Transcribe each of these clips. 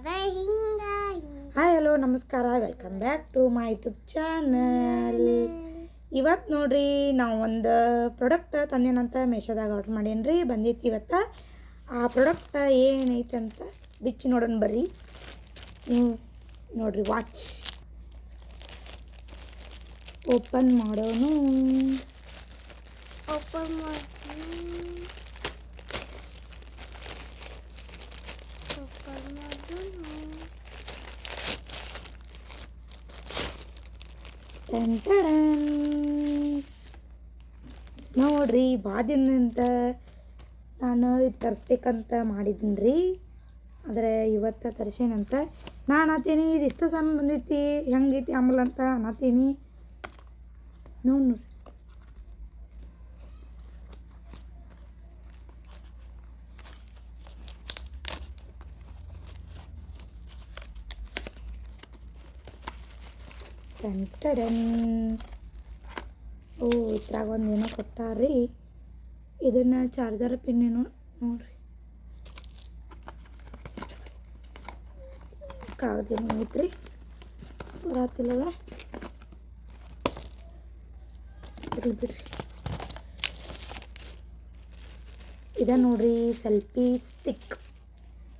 Hi hello ನಮಸ್ಕಾರ, welcome back to my YouTube channel. ಇವತ್ತು ನೋಡ್ರಿ ನಾವು ಒಂದು ಪ್ರಾಡಕ್ಟ್ ತಂದೇನಂತ ಮೀಶೋದಾಗ ಆರ್ಡ್ರ್ ಮಾಡೇನ್ರಿ. ಬಂದೈತಿ ಇವತ್ತು. ಆ ಪ್ರಾಡಕ್ಟ್ ಏನೈತೆ ಅಂತ ಬಿಚ್ಚಿ ನೋಡೋಣ ಬರ್ರಿ. ನೀವು ನೋಡ್ರಿ, ವಾಚ್ ಓಪನ್ ಮಾಡೋನು. ನೋಡ್ರಿ, ಬಾದಿನಿಂದ ನಾನು ಇದು ತರಿಸ್ಬೇಕಂತ ಮಾಡಿದ್ದೀನಿ ರೀ. ಆದರೆ ಇವತ್ತು ತರಿಸೇನಂತ ನಾನು ಅನ್ನತ್ತೀನಿ. ಇದಿಷ್ಟು ಸಣ್ಣ ಬಂದೈತಿ, ಹೆಂಗೈತಿ ಆಮೇಲೆ ಅಂತ ಅನ್ನತ್ತೀನಿ. ನೋಡ್ರಿ, ಓ ಇದ್ರಾಗ ಒಂದು ಏನೋ ಕೊಟ್ಟಾರ್ರಿ. ಇದನ್ನು ಚಾರ್ಜರ್ ಪಿನ್ ಏನೋ ನೋಡ್ರಿ, ಕಾಗದೇನೋ ಐತ್ರಿ, ಬರಾತಿಲ್ಲದ ಬಿಡ್ರಿ. ಇದ ನೋಡ್ರಿ, ಸೆಲ್ಫಿ ಸ್ಟಿಕ್.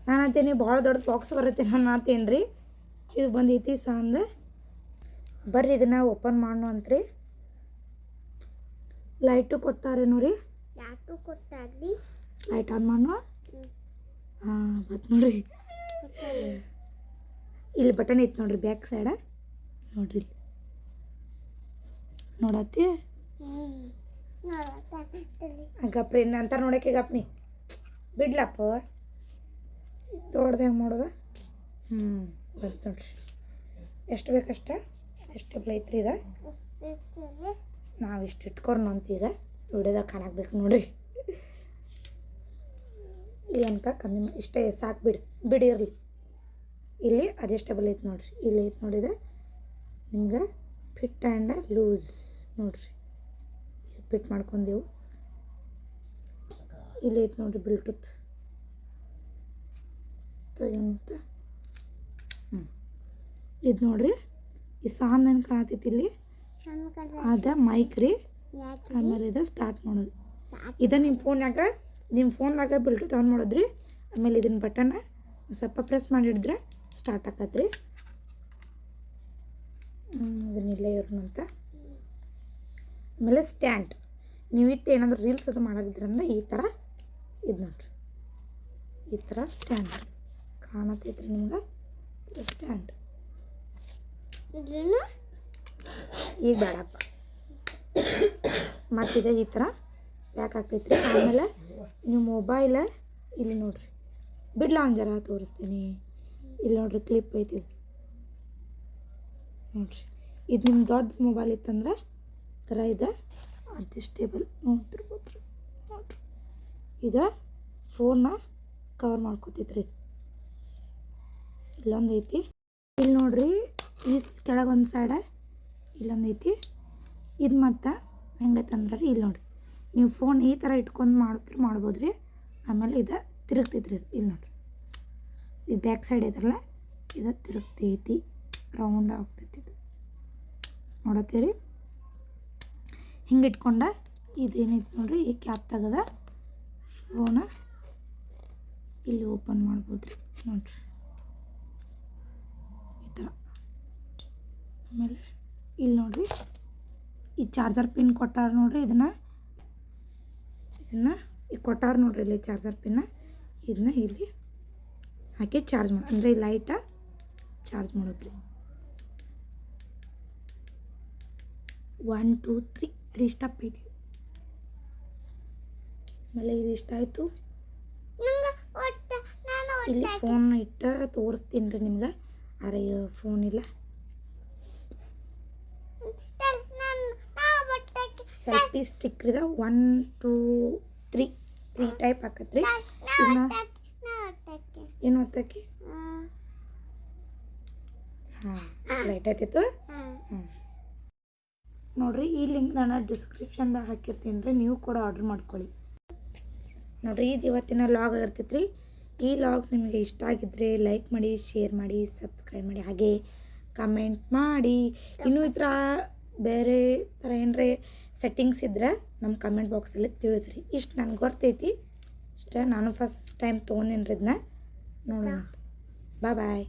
ನಾನು ಅಂತೀನಿ ಭಾಳ ದೊಡ್ಡ ಬಾಕ್ಸ್ ಬರುತ್ತೆ ನಾನು ಅಂತೀನಿ ರೀ. ಇದು ಬಂದೈತಿ ಸಂದ. ಬರ್ರಿ ಇದನ್ನ ಓಪನ್ ಮಾಡೋಣ ಅಂತ್ರಿ. ಲೈಟು ಕೊಟ್ಟಾರೇನು ರೀ, ಲೈಟ್ ಆನ್ ಮಾಡೋಣ. ಹಾಂ ಬತ್ ನೋಡ್ರಿ, ಇಲ್ಲಿ ಬಟನ್ ಐತಿ ನೋಡ್ರಿ ಬ್ಯಾಕ್ ಸೈಡ. ನೋಡ್ರಿ ನೋಡತ್ತಿ ಗಪ್ರಿ ಅಂತ ನೋಡಕ್ಕೆ ಗಪ್ನಿ ಬಿಡ್ಲಪ್ಪ. ದೊಡ್ದು ಹೆಂಗೆ ಮಾಡೋದು? ಬಂತು ನೋಡ್ರಿ. ಎಷ್ಟು ಬೇಕಷ್ಟ ಎಷ್ಟೇಬಲ್ ಐತ್ರಿ ಇದು. ನಾವು ಇಷ್ಟು ಇಟ್ಕೊಂಡು ಅಂತೀಗ ವಿಡಿಯೋದಾಗ ಕಾಣಾಕ್ಬೇಕು ನೋಡ್ರಿ. ಏನಕ ಕಮ್ಮಿ ಇಷ್ಟೇ ಸಾಕು ಬಿಡಿರಲಿ. ಇಲ್ಲಿ ಅಡ್ಜಸ್ಟೇಬಲ್ ಐತೆ ನೋಡ್ರಿ, ಇಲ್ಲಿ ಐತೆ ನೋಡಿದೆ ನಿಮ್ಗೆ ಫಿಟ್ ಆ್ಯಂಡ್ ಲೂಸ್ ನೋಡ್ರಿ. ಫಿಟ್ ಮಾಡ್ಕೊಂಡೆವು. ಇಲ್ಲಿ ಐತೆ ನೋಡ್ರಿ ಬ್ಲೂಟೂತ್ ತೆಗಿಂತ. ಇದು ನೋಡ್ರಿ, ಈ ಸಾಂದ್ ಏನು ಕಾಣತೈತಿ ಇಲ್ಲಿ, ಅದ ಮೈಕ್ ರೀ. ಆಮೇಲೆ ಇದು ಸ್ಟಾರ್ಟ್ ಮಾಡೋದು. ಇದು ನಿಮ್ಮ ಫೋನ್ನಾಗ ಬ್ಲೂಟೂತ್ ಆನ್ ಮಾಡೋದ್ರಿ. ಆಮೇಲೆ ಇದನ್ನ ಬಟನ್ ಸ್ವಲ್ಪ ಪ್ರೆಸ್ ಮಾಡಿ ಹಿಡಿದ್ರೆ ಸ್ಟಾರ್ಟ್ ಆಕತ್ರಿ. ಇದನ್ನಿಲ್ಲೇ ಇರೋಣಂತ. ಆಮೇಲೆ ಸ್ಟ್ಯಾಂಡ್, ನೀವು ಇಟ್ಟು ಏನಾದರೂ ರೀಲ್ಸ್ ಅದು ಮಾಡೋದಿದ್ರಂದ್ರೆ ಈ ಥರ ಇದು ನೋಡ್ರಿ, ಈ ಥರ ಸ್ಟ್ಯಾಂಡ್ ಕಾಣತೈತ್ರಿ ನಿಮ್ಗೆ. ಸ್ಟ್ಯಾಂಡ್ ಈಗ ಬೇಡಪ್ಪ, ಮತ್ತಿದೆ ಈ ಥರ ಪ್ಯಾಕ್ ಆಗ್ತೈತ್ರಿ. ಆಮೇಲೆ ನೀವು ಮೊಬೈಲ ಇಲ್ಲಿ ನೋಡ್ರಿ, ಬಿಡ್ಲ ಒಂದು ಜರ ತೋರಿಸ್ತೀನಿ. ಇಲ್ಲಿ ನೋಡ್ರಿ ಕ್ಲಿಪ್ ಐತಿ ನೋಡ್ರಿ. ಇದು ನಿಮ್ಮ ದೊಡ್ಡ ಮೊಬೈಲ್ ಇತ್ತಂದ್ರೆ ಥರ ಇದೆ ಅಡ್ಜಸ್ಟೇಬಲ್ ನೋಡ್ತಿರ್ಬೋದು ನೋಡ್ರಿ. ಇದು ಫೋನ್ನ ಕವರ್ ಮಾಡ್ಕೊತೈತ್ರಿ. ಇದು ಇಲ್ಲೊಂದು ಐತಿ, ಇಲ್ಲಿ ನೋಡ್ರಿ ಈ ಕೆಳಗೊಂದು ಸೈಡ ಇಲ್ಲೊಂದು ಐತಿ. ಇದು ಮತ್ತು ಹೆಂಗೈತೆ ಅಂದ್ರೆ ಇಲ್ಲಿ ನೋಡಿರಿ, ನೀವು ಫೋನ್ ಈ ಥರ ಇಟ್ಕೊಂಡು ಮಾಡ್ಬೋದು ರೀ. ಆಮೇಲೆ ಇದು ತಿರುಗ್ತೈತ್ರಿ. ಇದು ಇಲ್ಲಿ ನೋಡಿರಿ, ಇದು ಬ್ಯಾಕ್ ಸೈಡ್ ಐತ್ರಲ್ಲ, ಇದು ತಿರುಗ್ತೈತಿ, ರೌಂಡ್ ಆಗ್ತೈತಿ. ಇದು ನೋಡತ್ತೀರಿ, ಹಿಂಗೆ ಇಟ್ಕೊಂಡ ಇದೇನೈತಿ ನೋಡ್ರಿ, ಈ ಕ್ಯಾಪ್ ತೆಗೆದ ಫೋನ ಇಲ್ಲಿ ಓಪನ್ ಮಾಡ್ಬೋದು ರೀ ನೋಡ್ರಿ ಈ ಥರ. ಆಮೇಲೆ ಇಲ್ಲಿ ನೋಡ್ರಿ ಈ ಚಾರ್ಜರ್ ಪಿನ್ ಕೊಟ್ಟಾರ ನೋಡ್ರಿ. ಇದನ್ನು ಈಗ ಕೊಟ್ಟಾರ ನೋಡ್ರಿ ಇಲ್ಲಿ ಚಾರ್ಜರ್ ಪಿನ್ನ. ಇದನ್ನ ಇಲ್ಲಿ ಹಾಕಿ ಚಾರ್ಜ್ ಮಾಡಿ, ಅಂದರೆ ಈ ಲೈಟ ಚಾರ್ಜ್ ಮಾಡೋದ್ರಿ. 1 2 3 ಸ್ಟೆಪ್ ಐತಿ. ಆಮೇಲೆ ಇದು ಇಷ್ಟ ಆಯಿತು. ಇಲ್ಲಿ ಫೋನ್ ಇಟ್ಟ ತೋರಿಸ್ತೀನಿ ರೀ ನಿಮ್ಗೆ. ಅರೆ ಫೋನ್ ಇಲ್ಲ. ಸೆಲ್ಫಿ ಸ್ಟಿಕ್ ಇದೆ. 1 2 3 ಟೈಪ್ ಹಾಕತ್ರಿ. ಇದನ್ನ ಏನು ಒತ್ತಕ್ಕೆ? ಹಾಂ ಲೈಟ್ ಆಯ್ತಿತ್ತು. ನೋಡ್ರಿ, ಈ ಲಿಂಕ್ ನಾನು ಡಿಸ್ಕ್ರಿಪ್ಷನ್ದಾಗ ಹಾಕಿರ್ತೀನಿ ರೀ, ನೀವು ಕೂಡ ಆರ್ಡ್ರ್ ಮಾಡ್ಕೊಳ್ಳಿ. ನೋಡ್ರಿ, ಇದು ಇವತ್ತಿನ ಲಾಗ್ ಆಗಿರ್ತೈತೆ ರೀ. ಈ ಲಾಗ್ ನಿಮಗೆ ಇಷ್ಟ ಆಗಿದ್ದರೆ ಲೈಕ್ ಮಾಡಿ, ಶೇರ್ ಮಾಡಿ, ಸಬ್ಸ್ಕ್ರೈಬ್ ಮಾಡಿ, ಹಾಗೆ ಕಮೆಂಟ್ ಮಾಡಿ. ಇನ್ನೂ ಈ ಥರ ಬೇರೆ ಥರ ಏನರೇ ಸೆಟ್ಟಿಂಗ್ಸ್ ಇದ್ದರೆ ನಮ್ಮ ಕಮೆಂಟ್ ಬಾಕ್ಸಲ್ಲಿ ತಿಳಿಸ್ರಿ. ಇಷ್ಟು ನನಗೆ ಗೊತ್ತೈತಿ, ಇಷ್ಟೇ. ನಾನು ಫಸ್ಟ್ ಟೈಮ್ ತೊಗೊಂಡಿನಿ ಇದನ್ನ. ನೋಡೋಣ. ಬಾಯ್.